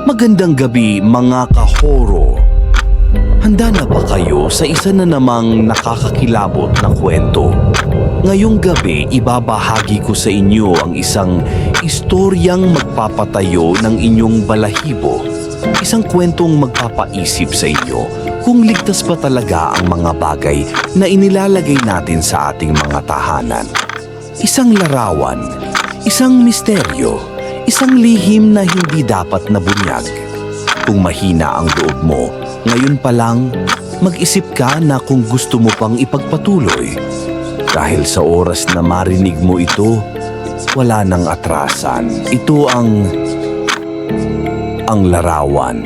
Magandang gabi mga ka-horror. Handa na ba kayo sa isa na namang nakakakilabot na kwento? Ngayong gabi, ibabahagi ko sa inyo ang isang istoryang magpapatayo ng inyong balahibo. Isang kwentong magpapaisip sa inyo kung ligtas pa talaga ang mga bagay na inilalagay natin sa ating mga tahanan. Isang larawan, isang misteryo, isang lihim na hindi dapat nabunyag. Kung mahina ang loob mo, ngayon pa lang, mag-isip ka na kung gusto mo pang ipagpatuloy. Dahil sa oras na marinig mo ito, wala nang atrasan. Ito ang larawan.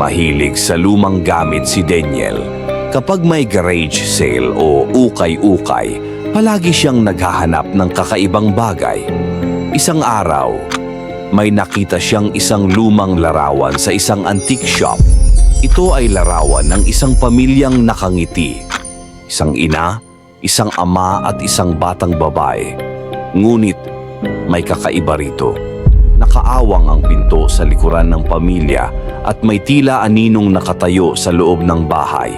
Mahilig sa lumang gamit si Daniel. Kapag may garage sale o ukay-ukay, palagi siyang naghahanap ng kakaibang bagay. Isang araw, may nakita siyang isang lumang larawan sa isang antique shop. Ito ay larawan ng isang pamilyang nakangiti. Isang ina, isang ama at isang batang babae. Ngunit may kakaiba rito. Nakaawang ang pinto sa likuran ng pamilya at may tila aninong nakatayo sa loob ng bahay.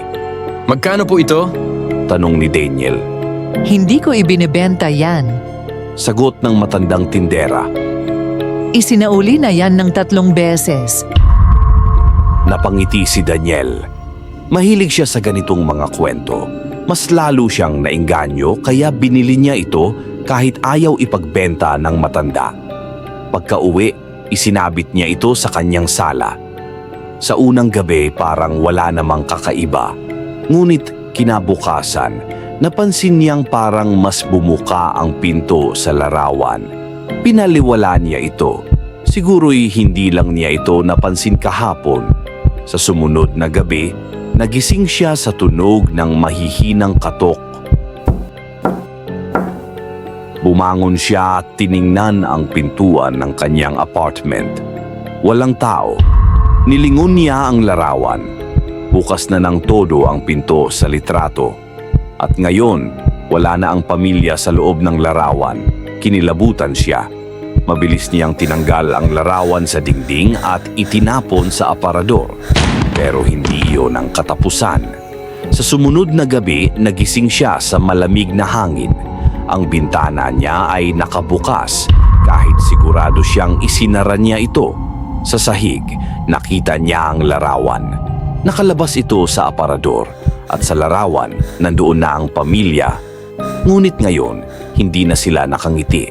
Magkano po ito? Tanong ni Daniel. Hindi ko ibinebenta yan. Sagot ng matandang tindera. Isinauli na yan ng 3 beses. Napangiti si Daniel. Mahilig siya sa ganitong mga kwento. Mas lalo siyang naengganyo kaya binili niya ito kahit ayaw ipagbenta ng matanda. Pagka-uwi, isinabit niya ito sa kanyang sala. Sa unang gabi parang wala namang kakaiba. Ngunit kinabukasan, napansin niyang parang mas bumuka ang pinto sa larawan. Pinaliwala niya ito. Siguro'y hindi lang niya ito napansin kahapon. Sa sumunod na gabi, nagising siya sa tunog ng mahihinang katok. Bumangon siya at tiningnan ang pintuan ng kanyang apartment. Walang tao. Nilingon niya ang larawan. Bukas na ng todo ang pinto sa litrato. At ngayon, wala na ang pamilya sa loob ng larawan. Kinilabutan siya. Mabilis niyang tinanggal ang larawan sa dingding at itinapon sa aparador. Pero hindi iyon ang katapusan. Sa sumunod na gabi, nagising siya sa malamig na hangin. Ang bintana niya ay nakabukas kahit sigurado siyang isinara niya ito. Sa sahig, nakita niya ang larawan. Nakalabas ito sa aparador at sa larawan nandoon na ang pamilya. Ngunit ngayon, hindi na sila nakangiti.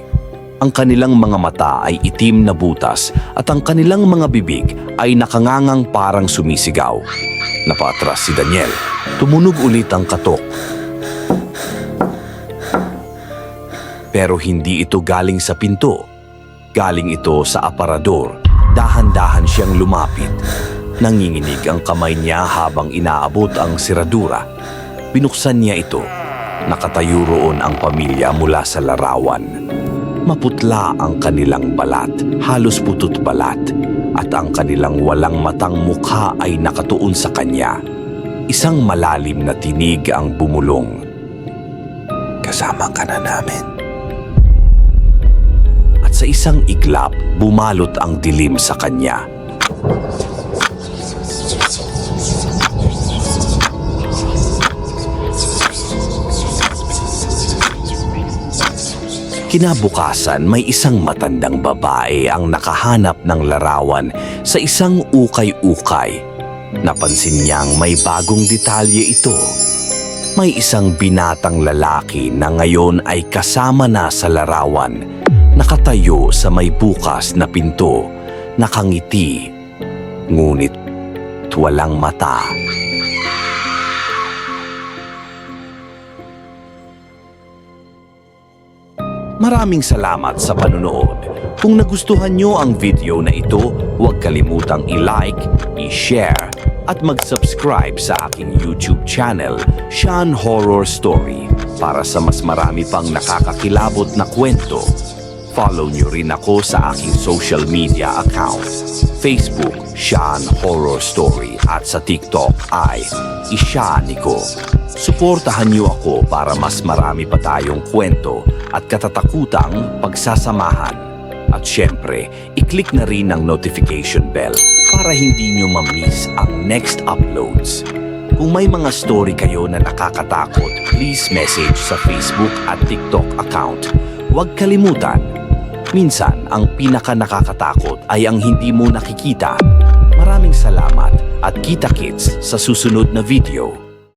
Ang kanilang mga mata ay itim na butas at ang kanilang mga bibig ay nakangangang parang sumisigaw. Napaatras si Daniel. Tumunog ulit ang katok. Pero hindi ito galing sa pinto. Galing ito sa aparador. Dahan-dahan siyang lumapit. Nanginginig ang kamay niya habang inaabot ang siradura. Binuksan niya ito. Nakatayo roon ang pamilya mula sa larawan. Maputla ang kanilang balat, halos putot balat, at ang kanilang walang matang mukha ay nakatuon sa kanya. Isang malalim na tinig ang bumulong. Kasama ka na namin. At sa isang iglap, bumalot ang dilim sa kanya. Kinabukasan, may isang matandang babae ang nakahanap ng larawan sa isang ukay-ukay. Napansin niyang may bagong detalye ito. May isang binatang lalaki na ngayon ay kasama na sa larawan. Nakatayo sa may bukas na pinto, nakangiti, ngunit walang mata. Maraming salamat sa panonood. Kung nagustuhan nyo ang video na ito, huwag kalimutang i-like, i-share, at mag-subscribe sa aking YouTube channel, Sean Horror Story, para sa mas marami pang nakakakilabot na kwento. Follow nyo rin ako sa aking social media account. Facebook, Sean Horror Story at sa TikTok ay Isyaniko. Suportahan nyo ako para mas marami pa tayong kwento at katatakutang pagsasamahan. At syempre, i-click na rin ang notification bell para hindi nyo ma-miss ang next uploads. Kung may mga story kayo na nakakatakot, please message sa Facebook at TikTok account. Huwag kalimutan, minsan ang pinaka nakakatakot ay ang hindi mo nakikita. Maraming salamat at kita-kits sa susunod na video.